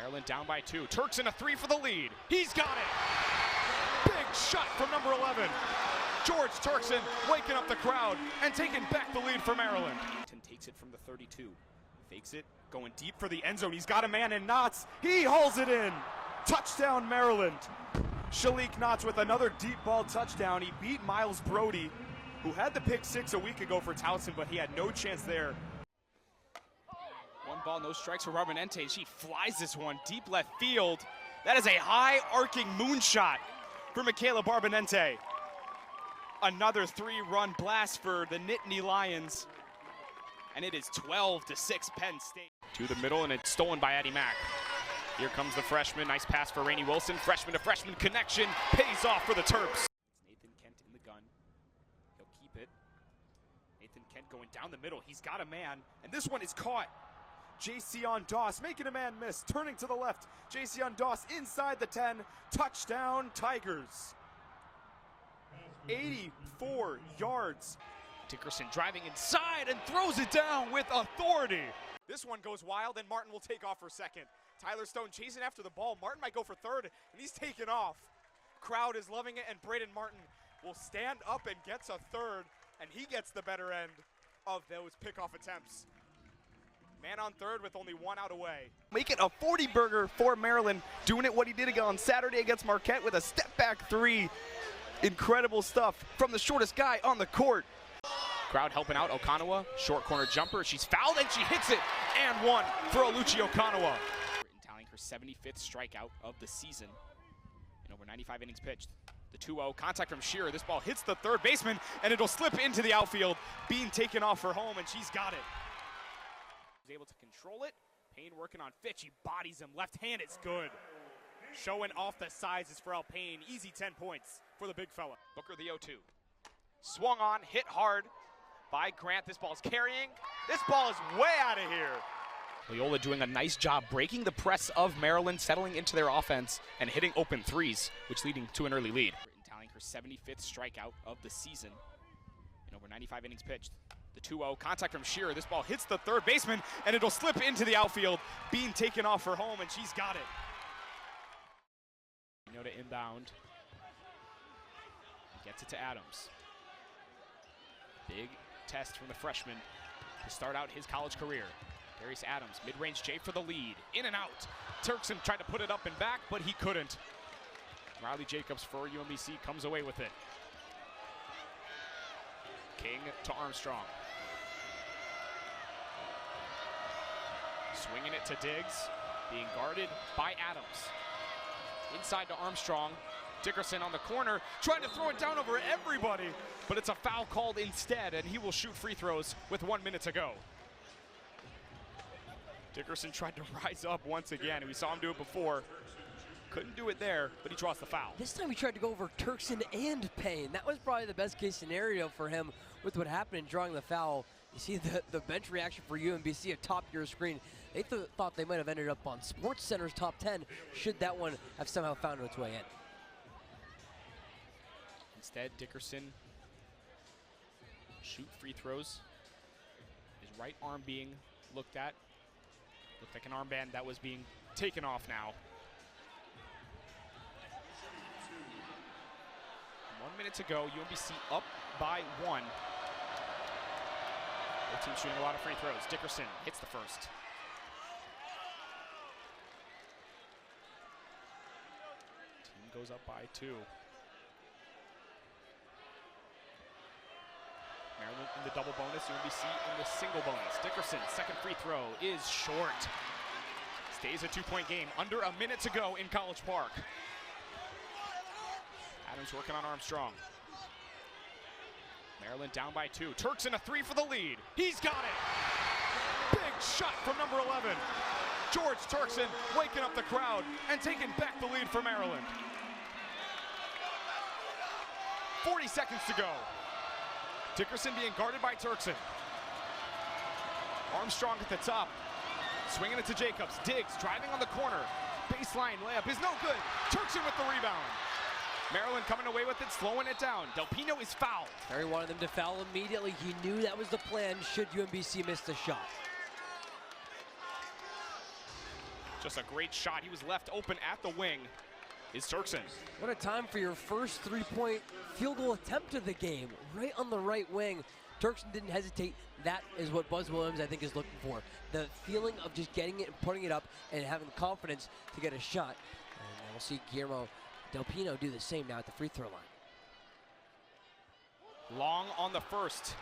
Maryland down by 2. Turkson a 3 for the lead. He's got it! Big shot from number 11. George Turkson waking up the crowd and taking back the lead for Maryland. Takes it from the 32. Fakes it, going deep for the end zone. He's got a man in Knotts. He hauls it in. Touchdown, Maryland. Shalik Knotts with another deep ball touchdown. He beat Miles Brody, who had the pick 6 a week ago for Towson, but he had no chance there. One ball, no strikes for Barbonente. She flies this one deep left field. That is a high arcing moonshot for Michaela Barbonente. Another 3-run blast for the Nittany Lions. And it is 12-6 Penn State. To the middle, and it's stolen by Addie Mack. Here comes the freshman. Nice pass for Rainey Wilson. Freshman to freshman connection pays off for the Terps. It's Nathan Kent in the gun. He'll keep it. Nathan Kent going down the middle. He's got a man, and this one is caught. Jayceon Doss making a man miss. Turning to the left. Jayceon Doss inside the 10. Touchdown, Tigers. 84 yards. Dickerson driving inside and throws it down with authority. This one goes wild, and Martin will take off for second. Tyler Stone chasing after the ball. Martin might go for third, and he's taken off. Crowd is loving it, and Braden Martin will stand up and gets a third, and he gets the better end of those pickoff attempts. Man on third with only 1 out away. Making a 40-burger for Maryland, doing it what he did again on Saturday against Marquette with a step-back 3. Incredible stuff from the shortest guy on the court. Crowd helping out Okanawa, short corner jumper. She's fouled and she hits it, and 1 for Oluchi Okanawa. Tallying her 75th strikeout of the season in over 95 innings pitched. The 2-0 contact from Shearer. This ball hits the third baseman, and it'll slip into the outfield, being taken off for home, and she's got it. She's able to control it. Payne working on Fitch. He bodies him. Left hand, it's good. Showing off the sizes for Al Payne. Easy 10 points for the big fella. Booker the 0-2. Swung on, hit hard by Grant. This ball is carrying. This ball is way out of here. Loyola doing a nice job breaking the press of Maryland, settling into their offense and hitting open threes, which leading to an early lead. Tallying her 75th strikeout of the season in over 95 innings pitched. The 2-0 contact from Shearer. This ball hits the third baseman, and it'll slip into the outfield, being taken off for home, and she's got it. To inbound. Gets it to Adams. Big test from the freshman to start out his college career. Darius Adams, mid-range J for the lead. In and out. Turkson tried to put it up and back, but he couldn't. Riley Jacobs for UMBC comes away with it. King to Armstrong. Swinging it to Diggs. Being guarded by Adams. Inside to Armstrong. Dickerson on the corner, trying to throw it down over everybody, but it's a foul called instead, and he will shoot free throws with 1 minute to go. Dickerson tried to rise up once again, and we saw him do it before. Couldn't do it there, but he draws the foul. This time he tried to go over Turkson and Payne. That was probably the best case scenario for him with what happened in drawing the foul. You see the bench reaction for UMBC atop your screen. They thought they might have ended up on SportsCenter's top 10 should that one have somehow found its way in. Instead, Dickerson shoot free throws. His right arm being looked at. Looked like an armband that was being taken off now. 1 minute to go. UMBC up by 1. Both teams shooting a lot of free throws. Dickerson hits the first. Team goes up by 2. Maryland in the double bonus, UMBC in the single bonus. Dickerson, second free throw is short. Stays a 2-point game. Under a minute to go in College Park. Adams working on Armstrong. Maryland down by 2. Turkson a 3 for the lead. He's got it. Big shot from number 11. George Turkson waking up the crowd and taking back the lead for Maryland. 40 seconds to go. Dickerson being guarded by Turkson. Armstrong at the top. Swinging it to Jacobs. Diggs driving on the corner. Baseline layup is no good. Turkson with the rebound. Maryland coming away with it, slowing it down. Del Pino is fouled. Terry wanted them to foul immediately. He knew that was the plan should UMBC miss the shot. Just a great shot. He was left open at the wing. Is Turkson. What a time for your first three-point field goal attempt of the game. Right on the right wing. Turkson didn't hesitate. That is what Buzz Williams, I think, is looking for. The feeling of just getting it and putting it up and having the confidence to get a shot. And we'll see Guillermo Del Pino do the same now at the free throw line. Long on the first.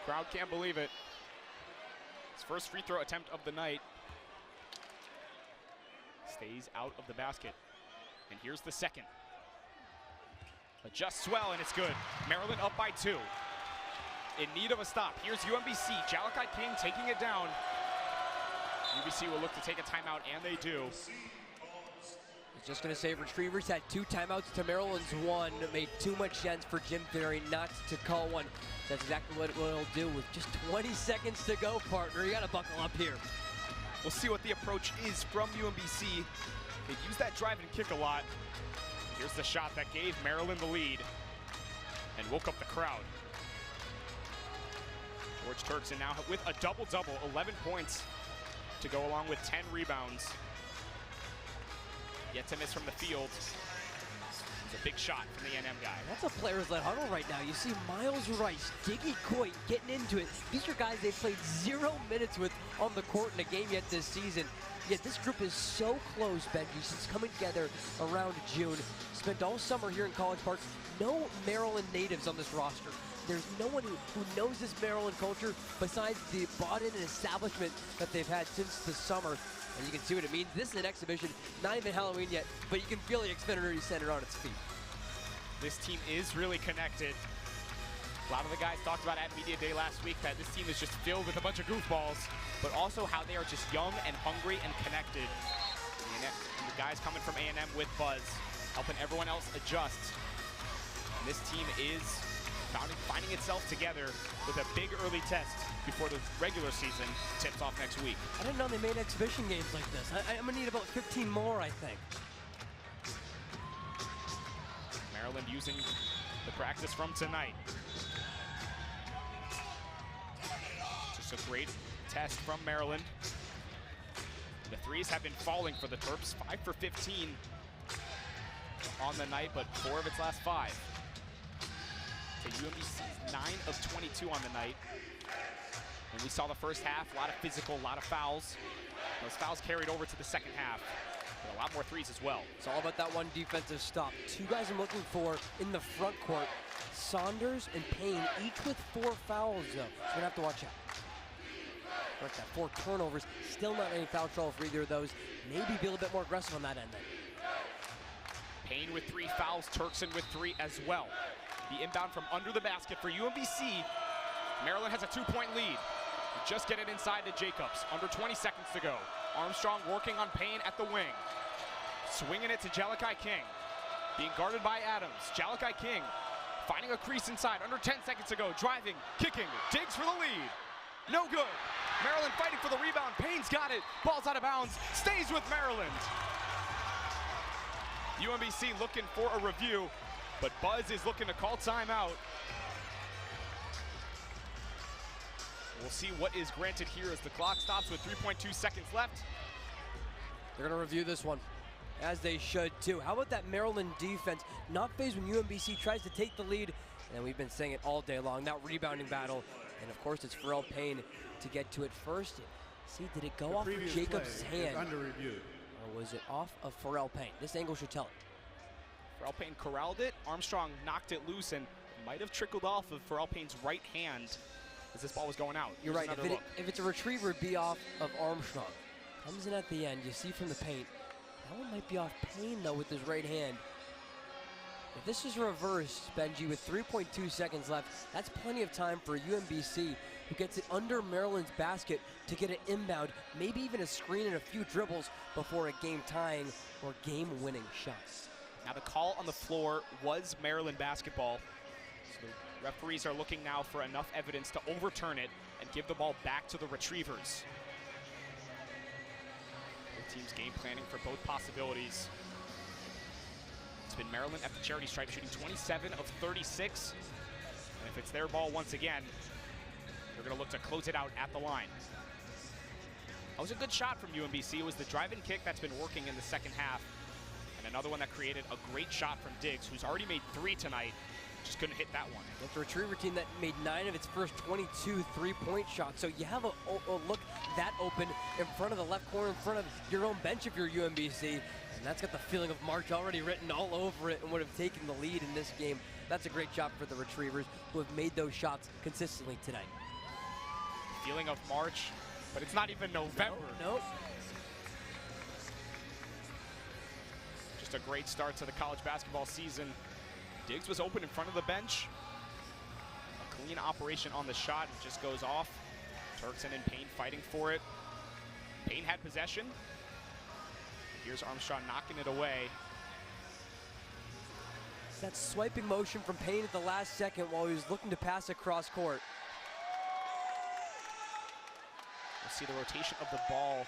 Crowd can't believe it. His first free throw attempt of the night. Stays out of the basket. And here's the second. Adjusts well, and it's good. Maryland up by 2. In need of a stop. Here's UMBC. Jalakai King taking it down. UBC will look to take a timeout, and they do. I was just going to say, Retrievers had 2 timeouts to Maryland's 1. It made too much sense for Jim Ferry not to call one. That's exactly what he'll do with just 20 seconds to go, partner. You got to buckle up here. We'll see what the approach is from UMBC. They use that drive and kick a lot. Here's the shot that gave Maryland the lead and woke up the crowd. George Turkson now with a double-double, 11 points to go along with 10 rebounds. Yet to miss from the field. It's a big shot from the NM guy. That's a players-led huddle right now. You see Miles Rice, Diggy Coit getting into it. These are guys they've played 0 minutes with on the court in a game yet this season. Yet this group is so close, Benji, since coming together around June. Spent all summer here in College Park. No Maryland natives on this roster. There's no one who knows this Maryland culture besides the bought-in establishment that they've had since the summer. And you can see what it means. This is an exhibition, not even Halloween yet, but you can feel the Xfinity Center on its feet. This team is really connected. A lot of the guys talked about at Media Day last week that this team is just filled with a bunch of goofballs, but also how they are just young and hungry and connected. And the guys coming from A&M with Buzz, helping everyone else adjust. And this team is finding itself together with a big early test before the regular season tips off next week. I didn't know they made exhibition games like this. I'm gonna need about 15 more, I think. Maryland using the practice from tonight. Just a great test from Maryland. The threes have been falling for the Terps. 5 for 15 on the night, but 4 of its last 5. So UMBC's 9 of 22 on the night. And we saw the first half, a lot of physical, a lot of fouls. Those fouls carried over to the second half. But a lot more threes as well. It's all about that one defensive stop. 2 guys I'm looking for in the front court. Saunders and Payne, each with 4 fouls, though. So we're gonna have to watch out. Like that, 4 turnovers. Still not any foul trouble for either of those. Maybe be a little bit more aggressive on that end then. Payne with 3 fouls, Turkson with 3 as well. The inbound from under the basket for UMBC. Maryland has a 2-point lead. Just get it inside to Jacobs. Under 20 seconds to go. Armstrong working on Payne at the wing. Swinging it to Jalakai King. Being guarded by Adams. Jalakai King finding a crease inside. Under 10 seconds to go. Driving, kicking, digs for the lead. No good. Maryland fighting for the rebound. Payne's got it. Ball's out of bounds. Stays with Maryland. UMBC looking for a review, but Buzz is looking to call timeout. We'll see what is granted here as the clock stops with 3.2 seconds left. They're going to review this one, as they should too. How about that Maryland defense? Not phased when UMBC tries to take the lead, and we've been saying it all day long, that rebounding battle. And of course, it's Pharrell Payne to get to it first. See, did it go off of Jacobs' hand? Under review. Or was it off of Pharrell Payne? This angle should tell it. Pharrell Payne corralled it. Armstrong knocked it loose and might have trickled off of Pharrell Payne's right hand as this ball was going out. You're right. If it's a retriever, it'd be off of Armstrong. Comes in at the end. You see from the paint. That one might be off Payne, though, with his right hand. If this is reversed, Benji, with 3.2 seconds left, that's plenty of time for UMBC, who gets it under Maryland's basket to get an inbound, maybe even a screen and a few dribbles before a game-tying or game-winning shot. Now the call on the floor was Maryland basketball. So the referees are looking now for enough evidence to overturn it and give the ball back to the Retrievers. The team's game planning for both possibilities. It's been Maryland at the charity stripe, shooting 27 of 36. And if it's their ball once again, they're going to look to close it out at the line. That was a good shot from UMBC. It was the drive-in kick that's been working in the second half. And another one that created a great shot from Diggs, who's already made 3 tonight. Just couldn't hit that one. It's a Retriever team that made 9 of its first 22 three-point shots. So you have a look that open in front of the left corner, in front of your own bench if you're UMBC. And that's got the feeling of March already written all over it and would have taken the lead in this game. That's a great job for the Retrievers, who have made those shots consistently tonight. Feeling of March, but it's not even November. Nope. Just a great start to the college basketball season. Diggs was open in front of the bench. A clean operation on the shot. It just goes off. Turkson and Payne fighting for it. Payne had possession. Here's Armstrong knocking it away. It's that swiping motion from Payne at the last second while he was looking to pass across court. We'll see the rotation of the ball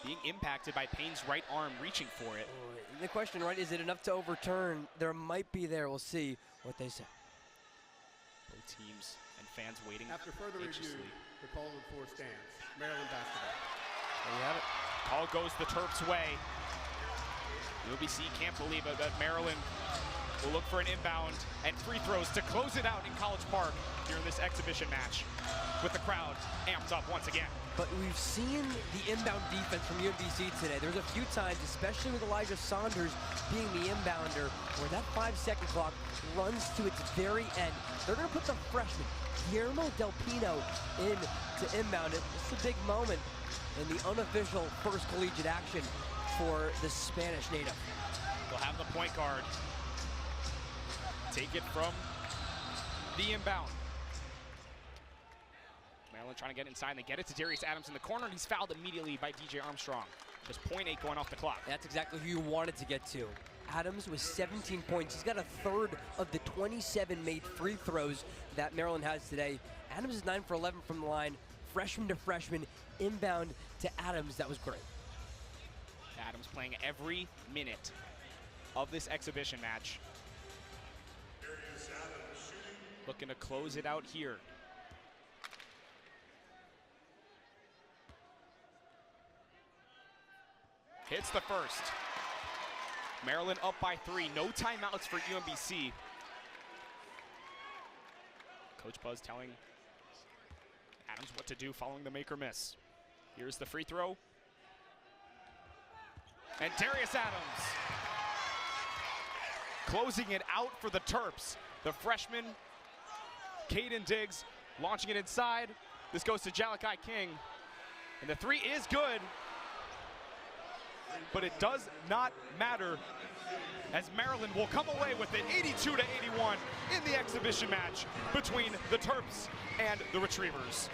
being impacted by Payne's right arm reaching for it. The question, right, is it enough to overturn? There might be there. We'll see what they say. Both teams and fans waiting After further anxiously. review, the call for stands. Maryland basketball. There you have it. Call goes the Terps' way. UMBC can't believe it, but Maryland will look for an inbound and free throws to close it out in College Park here in this exhibition match, with the crowd amped up once again. But we've seen the inbound defense from UMBC today. There's a few times, especially with Elijah Saunders being the inbounder, where that 5-second clock runs to its very end. They're going to put the freshman, Guillermo Del Pino, in to inbound it. It's a big moment in the unofficial first collegiate action for the Spanish native. They'll have the point guard take it from the inbound. Maryland trying to get inside, and they get it to Darius Adams in the corner, and he's fouled immediately by DJ Armstrong. Just 0.8 going off the clock. That's exactly who you wanted to get to. Adams with 17 points. He's got a third of the 27 made free throws that Maryland has today. Adams is 9 for 11 from the line. Freshman to freshman, inbound to Adams. That was great. Adams playing every minute of this exhibition match. Looking to close it out here. Hits the first. Maryland up by 3. No timeouts for UMBC. Coach Buzz telling Adams what to do following the make or miss. Here's the free throw. And Darius Adams closing it out for the Terps. The freshman, Caden Diggs, launching it inside. This goes to Jalakai King. And the 3 is good. But it does not matter, as Maryland will come away with it 82-81 in the exhibition match between the Terps and the Retrievers.